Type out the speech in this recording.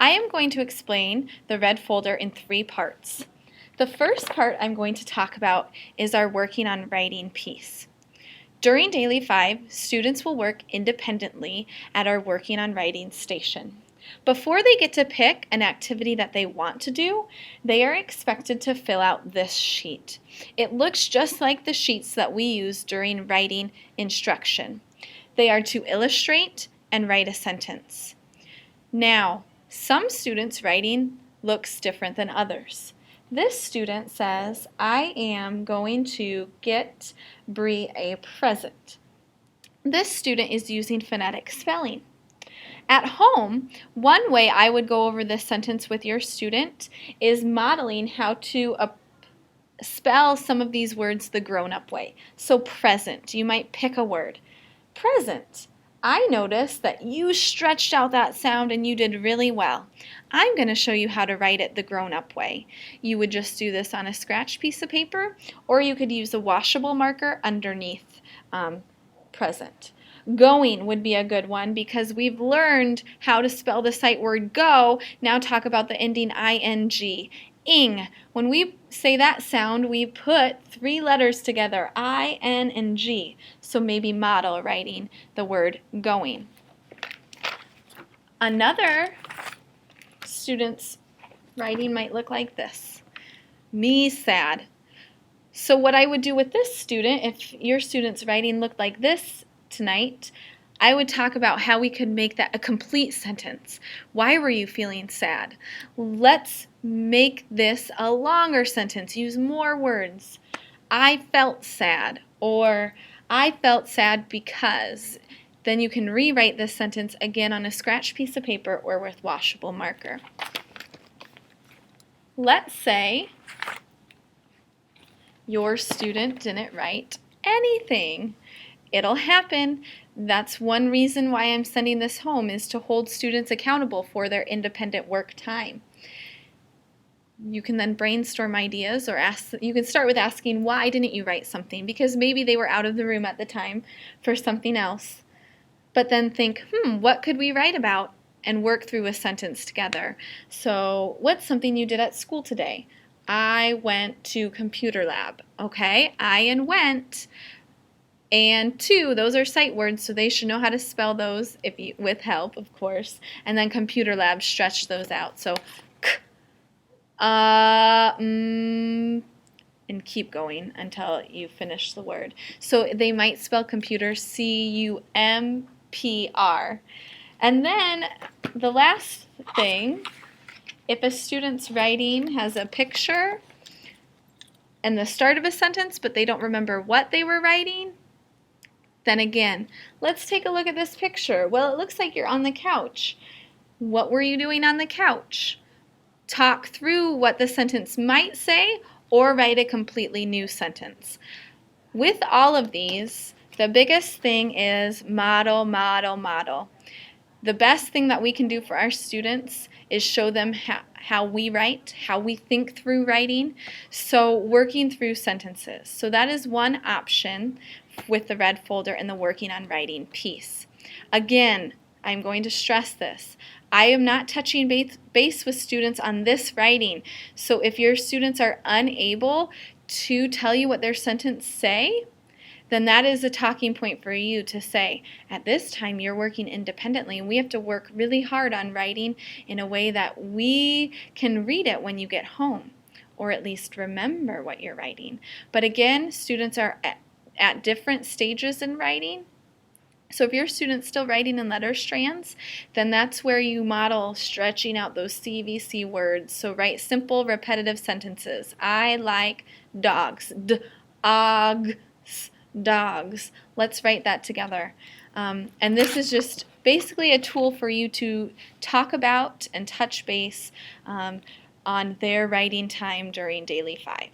I am going to explain the red folder in 3 parts. The first part I'm going to talk about is our working on writing piece. During Daily 5, students will work independently at our working on writing station. Before they get to pick an activity that they want to do, they are expected to fill out this sheet. It looks just like the sheets that we use during writing instruction. They are to illustrate and write a sentence. Now, some students' writing looks different than others. This student says, I am going to get Bree a present. This student is using phonetic spelling. At home, one way I would go over this sentence with your student is modeling how to spell some of these words the grown-up way. So present, you might pick a word. Present. I noticed that you stretched out that sound and you did really well. I'm going to show you how to write it the grown-up way. You would just do this on a scratch piece of paper, or you could use a washable marker underneath present. Going would be a good one because we've learned how to spell the sight word go. Now talk about the ending ing. Ing. When we say that sound, we put 3 letters together, I, N, and G. So maybe model writing the word going. Another student's writing might look like this. Me sad. So what I would do with this student, if your student's writing looked like this tonight, I would talk about how we could make that a complete sentence. Why were you feeling sad? Let's make this a longer sentence. Use more words. I felt sad, or I felt sad because. Then you can rewrite this sentence again on a scratch piece of paper or with washable marker. Let's say your student didn't write anything. It'll happen. That's one reason why I'm sending this home, is to hold students accountable for their independent work time. You can then brainstorm ideas, or you can start with asking, why didn't you write something? Because maybe they were out of the room at the time for something else. But then think, what could we write about? And work through a sentence together. So, what's something you did at school today? I went to computer lab. Okay, I and went. And to, those are sight words, so they should know how to spell those with help, of course. And then computer lab, stretch those out. So, and keep going until you finish the word. So they might spell computer CUMPR. And then the last thing, if a student's writing has a picture and the start of a sentence, but they don't remember what they were writing, then again, let's take a look at this picture. Well, it looks like you're on the couch. What were you doing on the couch? Talk through what the sentence might say, or write a completely new sentence. With all of these, the biggest thing is model, model, model. The best thing that we can do for our students is show them how we write, how we think through writing, so working through sentences. So that is one option with the red folder and the working on writing piece. Again, I'm going to stress this. I am not touching base with students on this writing. So if your students are unable to tell you what their sentence say, then that is a talking point for you to say, at this time you're working independently, and we have to work really hard on writing in a way that we can read it when you get home, or at least remember what you're writing. But again, students are at different stages in writing. So if your student's still writing in letter strands, then that's where you model stretching out those CVC words. So write simple, repetitive sentences. I like dogs. Dogs. Dogs. Let's write that together. And this is just basically a tool for you to talk about and touch base on their writing time during Daily 5.